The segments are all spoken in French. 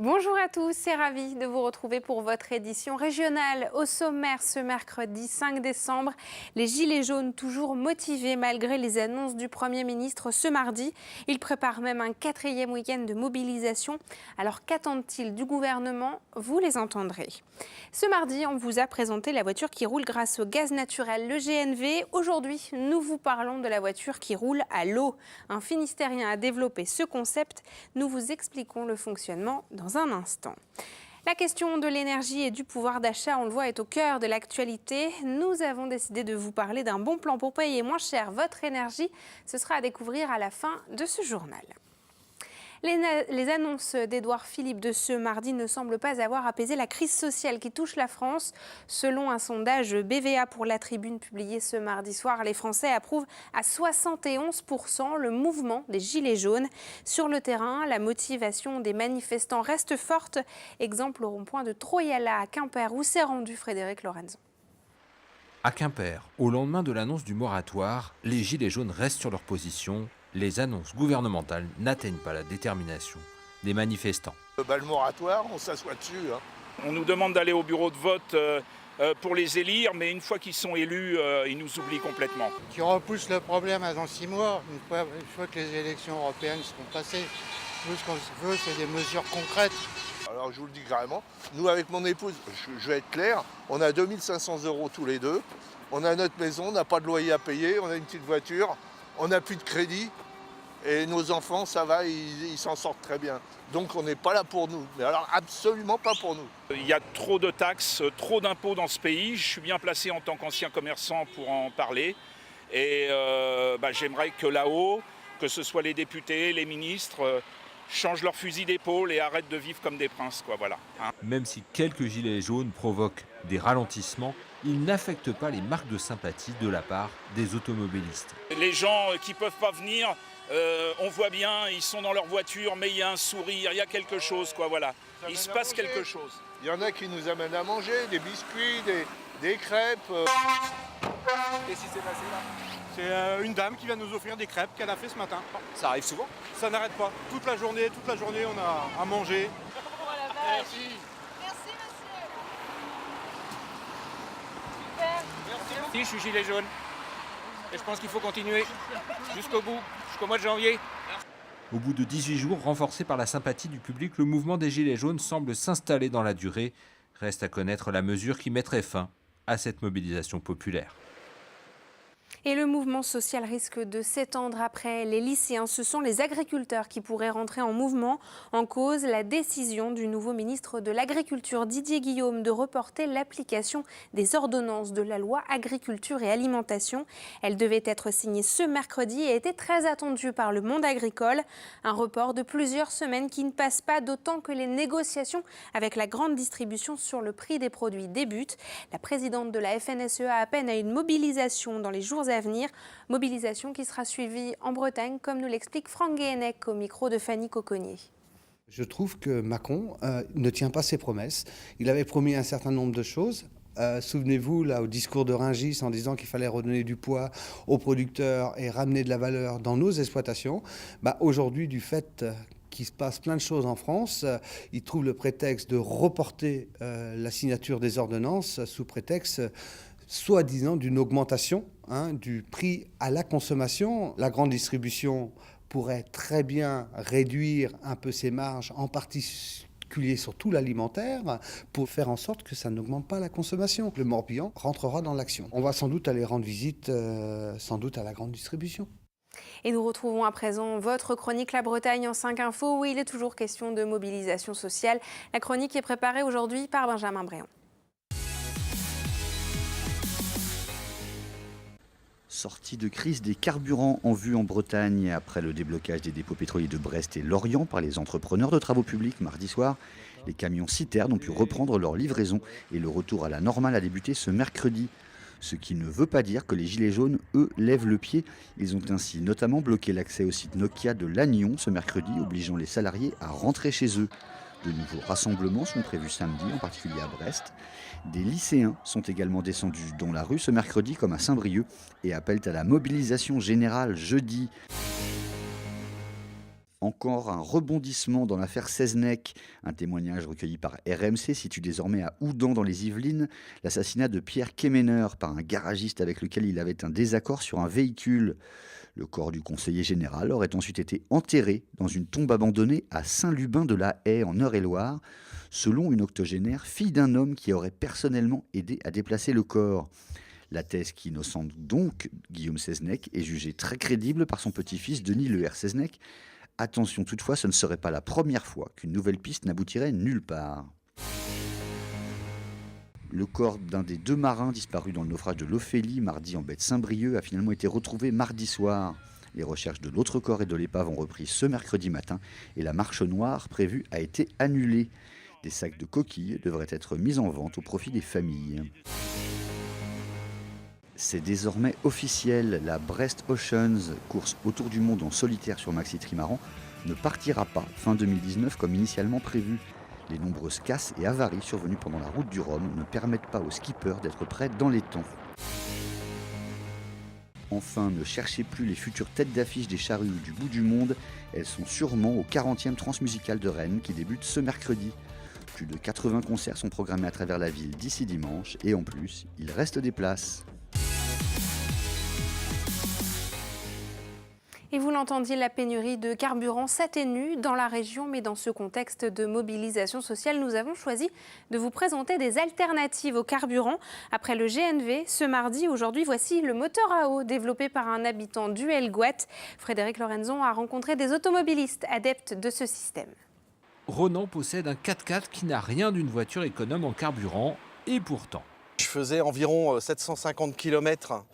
Bonjour à tous, c'est ravi de vous retrouver pour votre édition régionale. Au sommaire ce mercredi 5 décembre, les Gilets jaunes toujours motivés malgré les annonces du Premier ministre ce mardi. Ils préparent même un 4e week-end de mobilisation. Alors qu'attendent-ils du gouvernement? Vous les entendrez. Ce mardi, on vous a présenté la voiture qui roule grâce au gaz naturel, le GNV. Aujourd'hui, nous vous parlons de la voiture qui roule à l'eau. Un Finistérien a développé ce concept. Nous vous expliquons le fonctionnement dans un instant. La question de l'énergie et du pouvoir d'achat, on le voit, est au cœur de l'actualité. Nous avons décidé de vous parler d'un bon plan pour payer moins cher votre énergie. Ce sera à découvrir à la fin de ce journal. Les annonces d'Édouard Philippe de ce mardi ne semblent pas avoir apaisé la crise sociale qui touche la France. Selon un sondage BVA pour La Tribune publié ce mardi soir, les Français approuvent à 71% le mouvement des Gilets jaunes. Sur le terrain, la motivation des manifestants reste forte. Exemple au rond-point de Troyala à Quimper où s'est rendu Frédéric Lorenzo. À Quimper, au lendemain de l'annonce du moratoire, les Gilets jaunes restent sur leur position. Les annonces gouvernementales n'atteignent pas la détermination des manifestants. Le moratoire, on s'assoit dessus. On nous demande d'aller au bureau de vote pour les élire, mais une fois qu'ils sont élus, ils nous oublient complètement. Qui repousse le problème dans 6 mois, une fois que les élections européennes seront passées. Nous, ce qu'on veut, c'est des mesures concrètes. Alors je vous le dis carrément, nous avec mon épouse, je vais être clair, on a 2500 € tous les deux, on a notre maison, on n'a pas de loyer à payer, on a une petite voiture, on n'a plus de crédit et nos enfants, ça va, ils s'en sortent très bien. Donc on n'est pas là pour nous, mais alors absolument pas pour nous. Il y a trop de taxes, trop d'impôts dans ce pays. Je suis bien placé en tant qu'ancien commerçant pour en parler. Et j'aimerais que là-haut, que ce soit les députés, les ministres, changent leur fusil d'épaule et arrêtent de vivre comme des princes, quoi, voilà. Même si quelques gilets jaunes provoquent des ralentissements, ils n'affectent pas les marques de sympathie de la part des automobilistes. Les gens qui ne peuvent pas venir, on voit bien, ils sont dans leur voiture, mais il y a un sourire, il y a quelque chose, quoi, voilà. Il se passe quelque chose. Il y en a qui nous amènent à manger, des biscuits, des crêpes. Qu'est-ce qui s'est passé là? C'est une dame qui vient nous offrir des crêpes qu'elle a fait ce matin. Ça arrive souvent? Ça n'arrête pas. Toute la journée, on a à manger. Oh la vache! Merci monsieur! Super! Merci. Je suis gilet jaune. Et je pense qu'il faut continuer jusqu'au bout, jusqu'au mois de janvier. Au bout de 18 jours, renforcé par la sympathie du public, le mouvement des Gilets jaunes semble s'installer dans la durée. Reste à connaître la mesure qui mettrait fin à cette mobilisation populaire. Et le mouvement social risque de s'étendre après les lycéens. Ce sont les agriculteurs qui pourraient rentrer en mouvement. En cause, la décision du nouveau ministre de l'Agriculture, Didier Guillaume, de reporter l'application des ordonnances de la loi Agriculture et Alimentation. Elle devait être signée ce mercredi et était très attendue par le monde agricole. Un report de plusieurs semaines qui ne passe pas, d'autant que les négociations avec la grande distribution sur le prix des produits débutent. La présidente de la FNSEA appelle à une mobilisation dans les jours à venir, mobilisation qui sera suivie en Bretagne, comme nous l'explique Franck Guéhenec au micro de Fanny Cocognier. Je trouve que Macron ne tient pas ses promesses. Il avait promis un certain nombre de choses. Souvenez-vous, là, au discours de Rungis, en disant qu'il fallait redonner du poids aux producteurs et ramener de la valeur dans nos exploitations. Aujourd'hui, du fait qu'il se passe plein de choses en France, il trouve le prétexte de reporter la signature des ordonnances sous prétexte soi-disant d'une augmentation du prix à la consommation. La grande distribution pourrait très bien réduire un peu ses marges, en particulier sur tout l'alimentaire, pour faire en sorte que ça n'augmente pas la consommation. Le Morbihan rentrera dans l'action. On va sans doute aller rendre visite sans doute à la grande distribution. Et nous retrouvons à présent votre chronique La Bretagne en 5 infos, où il est toujours question de mobilisation sociale. La chronique est préparée aujourd'hui par Benjamin Bréant. Sortie de crise des carburants en vue en Bretagne après le déblocage des dépôts pétroliers de Brest et Lorient par les entrepreneurs de travaux publics mardi soir. Les camions citernes ont pu reprendre leur livraison et le retour à la normale a débuté ce mercredi. Ce qui ne veut pas dire que les Gilets jaunes, eux, lèvent le pied. Ils ont ainsi notamment bloqué l'accès au site Nokia de Lannion ce mercredi, obligeant les salariés à rentrer chez eux. De nouveaux rassemblements sont prévus samedi, en particulier à Brest. Des lycéens sont également descendus dans la rue ce mercredi comme à Saint-Brieuc et appellent à la mobilisation générale jeudi. Encore un rebondissement dans l'affaire Seznec. Un témoignage recueilli par RMC situe désormais à Houdan dans les Yvelines l'assassinat de Pierre Kemener par un garagiste avec lequel il avait un désaccord sur un véhicule. Le corps du conseiller général aurait ensuite été enterré dans une tombe abandonnée à Saint-Lubin de la Haye en Eure-et-Loire, selon une octogénaire, fille d'un homme qui aurait personnellement aidé à déplacer le corps. La thèse qui innocente donc Guillaume Seznec est jugée très crédible par son petit-fils Denis Leher Seznec. Attention toutefois, ce ne serait pas la première fois qu'une nouvelle piste n'aboutirait nulle part. Le corps d'un des 2 marins disparus dans le naufrage de l'Ophélie, mardi en baie de Saint-Brieuc, a finalement été retrouvé mardi soir. Les recherches de l'autre corps et de l'épave ont repris ce mercredi matin et la marche noire prévue a été annulée. Des sacs de coquilles devraient être mis en vente au profit des familles. C'est désormais officiel, la Brest Oceans, course autour du monde en solitaire sur maxi trimaran, ne partira pas fin 2019 comme initialement prévu. Les nombreuses casses et avaries survenues pendant la route du Rhum ne permettent pas aux skippers d'être prêts dans les temps. Enfin, ne cherchez plus les futures têtes d'affiche des charrues du bout du monde, elles sont sûrement au 40e Transmusical de Rennes qui débute ce mercredi. Plus de 80 concerts sont programmés à travers la ville d'ici dimanche et en plus, il reste des places. Et vous l'entendiez, la pénurie de carburant s'atténue dans la région, mais dans ce contexte de mobilisation sociale, nous avons choisi de vous présenter des alternatives au carburant. Après le GNV, ce mardi, aujourd'hui, voici le moteur à eau développé par un habitant du Helgoat. Frédéric Lorenzon a rencontré des automobilistes adeptes de ce système. Ronan possède un 4x4 qui n'a rien d'une voiture économe en carburant, et pourtant. Je faisais environ 750 km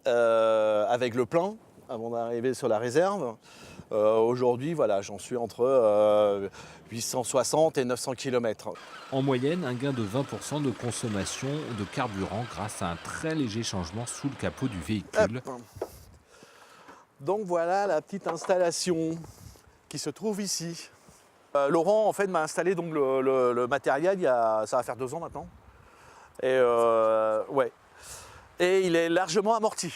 avec le plein avant d'arriver sur la réserve. Aujourd'hui, voilà, j'en suis entre 860 et 900 km. En moyenne, un gain de 20% de consommation de carburant grâce à un très léger changement sous le capot du véhicule. Hop. Donc voilà la petite installation qui se trouve ici. Laurent en fait m'a installé donc le matériel ça va faire 2 ans maintenant. Et ouais. Et il est largement amorti.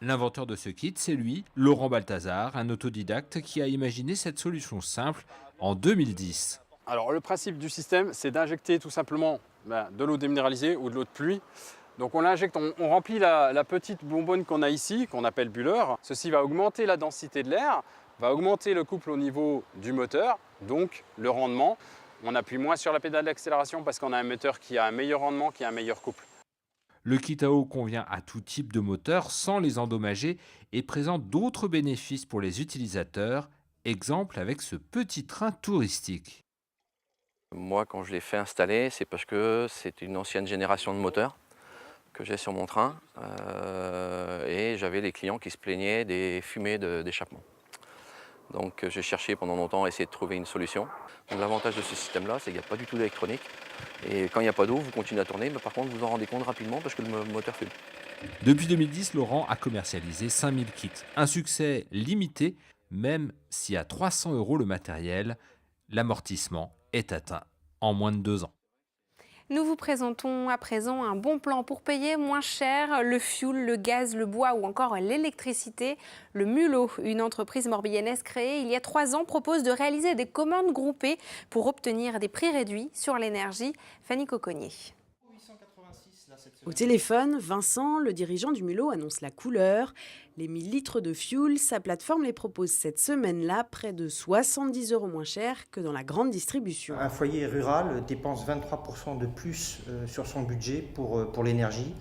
L'inventeur de ce kit, c'est lui, Laurent Balthazar, un autodidacte qui a imaginé cette solution simple en 2010. Alors le principe du système, c'est d'injecter tout simplement de l'eau déminéralisée ou de l'eau de pluie. Donc on l'injecte, on remplit la petite bonbonne qu'on a ici, qu'on appelle bulleur. Ceci va augmenter la densité de l'air, va augmenter le couple au niveau du moteur, donc le rendement. On appuie moins sur la pédale d'accélération parce qu'on a un moteur qui a un meilleur rendement, qui a un meilleur couple. Le kit à eau convient à tout type de moteur sans les endommager et présente d'autres bénéfices pour les utilisateurs. Exemple avec ce petit train touristique. Moi, quand je l'ai fait installer, c'est parce que c'est une ancienne génération de moteurs que j'ai sur mon train et j'avais les clients qui se plaignaient des fumées d'échappement. Donc j'ai cherché pendant longtemps à essayer de trouver une solution. L'avantage de ce système-là, c'est qu'il n'y a pas du tout d'électronique. Et quand il n'y a pas d'eau, vous continuez à tourner, mais par contre vous en rendez compte rapidement parce que le moteur fume. Depuis 2010, Laurent a commercialisé 5000 kits. Un succès limité, même si à 300 € le matériel, l'amortissement est atteint en moins de 2 ans. Nous vous présentons à présent un bon plan pour payer moins cher le fioul, le gaz, le bois ou encore l'électricité. Le Mulot, une entreprise morbihannaise créée il y a 3 ans, propose de réaliser des commandes groupées pour obtenir des prix réduits sur l'énergie. Fanny Coconnier. Au téléphone, Vincent, le dirigeant du Mulot, annonce la couleur. Les 1000 litres de fioul, sa plateforme les propose cette semaine-là près de 70 € moins cher que dans la grande distribution. Un foyer rural dépense 23% de plus sur son budget pour l'énergie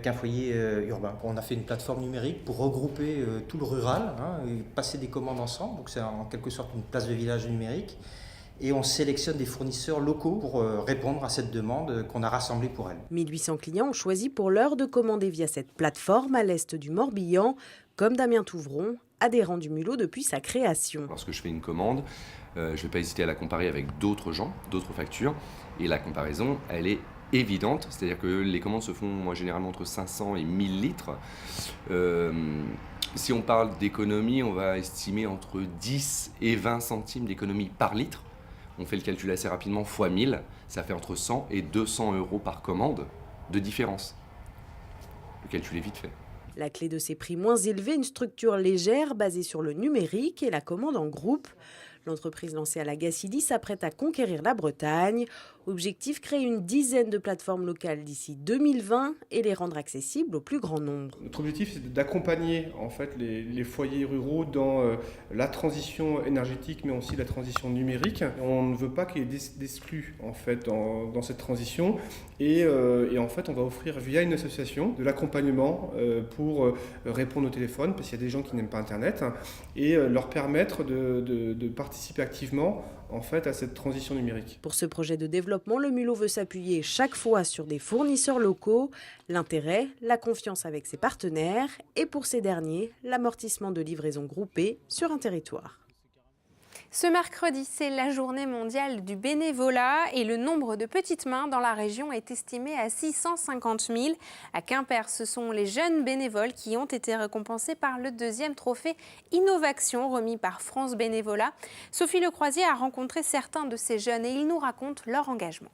qu'un foyer urbain. On a fait une plateforme numérique pour regrouper tout le rural, et passer des commandes ensemble. Donc c'est en quelque sorte une place de village numérique. Et on sélectionne des fournisseurs locaux pour répondre à cette demande qu'on a rassemblée pour elle. 1800 clients ont choisi pour l'heure de commander via cette plateforme à l'est du Morbihan, comme Damien Touvron, adhérent du Mulot depuis sa création. Lorsque je fais une commande, je ne vais pas hésiter à la comparer avec d'autres gens, d'autres factures. Et la comparaison, elle est évidente. C'est-à-dire que les commandes se font moi, généralement entre 500 et 1000 litres. Si on parle d'économie, on va estimer entre 10 et 20 centimes d'économie par litre. On fait le calcul assez rapidement, fois 1000, ça fait entre 100 et 200 € par commande de différence. Le calcul est vite fait. La clé de ces prix moins élevés, une structure légère basée sur le numérique et la commande en groupe. L'entreprise lancée à la Gacilly s'apprête à conquérir la Bretagne. Objectif, créer une dizaine de plateformes locales d'ici 2020 et les rendre accessibles au plus grand nombre. Notre objectif, c'est d'accompagner en fait les foyers ruraux dans la transition énergétique, mais aussi la transition numérique. On ne veut pas qu'il y ait d'exclus en fait dans cette transition, et en fait, on va offrir via une association de l'accompagnement pour répondre au téléphone, parce qu'il y a des gens qui n'aiment pas Internet, et leur permettre de participer activement en fait à cette transition numérique. Pour ce projet de développement, le Mulot veut s'appuyer chaque fois sur des fournisseurs locaux. L'intérêt, la confiance avec ses partenaires et pour ces derniers, l'amortissement de livraisons groupées sur un territoire. Ce mercredi, c'est la journée mondiale du bénévolat et le nombre de petites mains dans la région est estimé à 650 000. À Quimper, ce sont les jeunes bénévoles qui ont été récompensés par le 2e trophée Innovaction remis par France Bénévolat. Sophie Lecroisier a rencontré certains de ces jeunes et ils nous racontent leur engagement.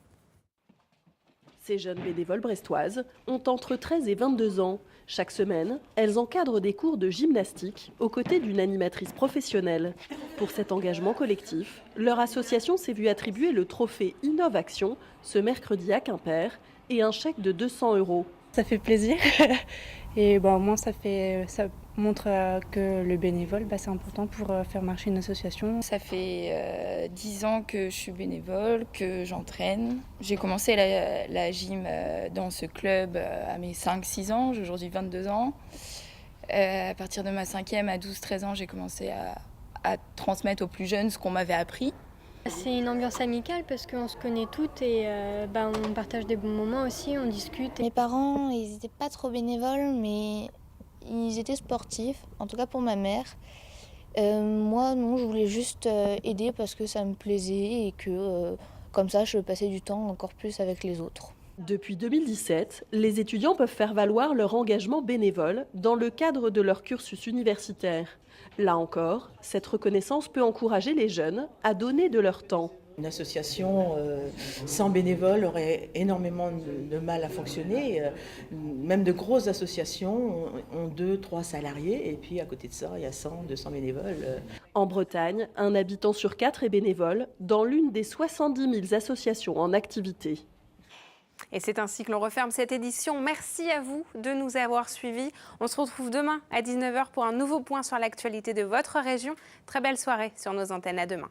Ces jeunes bénévoles brestoises ont entre 13 et 22 ans. Chaque semaine, elles encadrent des cours de gymnastique aux côtés d'une animatrice professionnelle. Pour cet engagement collectif, leur association s'est vue attribuer le trophée Innovaction ce mercredi à Quimper et un chèque de 200 €. Ça fait plaisir et au moins ça montre que le bénévole, c'est important pour faire marcher une association. Ça fait 10 ans que je suis bénévole, que j'entraîne. J'ai commencé la gym dans ce club à mes 5-6 ans, j'ai aujourd'hui 22 ans. À partir de ma 5e à 12-13 ans, j'ai commencé à transmettre aux plus jeunes ce qu'on m'avait appris. C'est une ambiance amicale parce qu'on se connaît toutes et on partage des bons moments aussi, on discute. Mes parents, ils n'étaient pas trop bénévoles, mais ils étaient sportifs, en tout cas pour ma mère. Moi, non, je voulais juste aider parce que ça me plaisait et que comme ça, je passais du temps encore plus avec les autres. Depuis 2017, les étudiants peuvent faire valoir leur engagement bénévole dans le cadre de leur cursus universitaire. Là encore, cette reconnaissance peut encourager les jeunes à donner de leur temps. Une association sans bénévoles aurait énormément de mal à fonctionner. Même de grosses associations ont 2-3 salariés et puis à côté de ça, il y a 100-200 bénévoles. En Bretagne, un habitant sur 4 est bénévole dans l'une des 70 000 associations en activité. Et c'est ainsi que l'on referme cette édition. Merci à vous de nous avoir suivis. On se retrouve demain à 19h pour un nouveau point sur l'actualité de votre région. Très belle soirée sur nos antennes. À demain.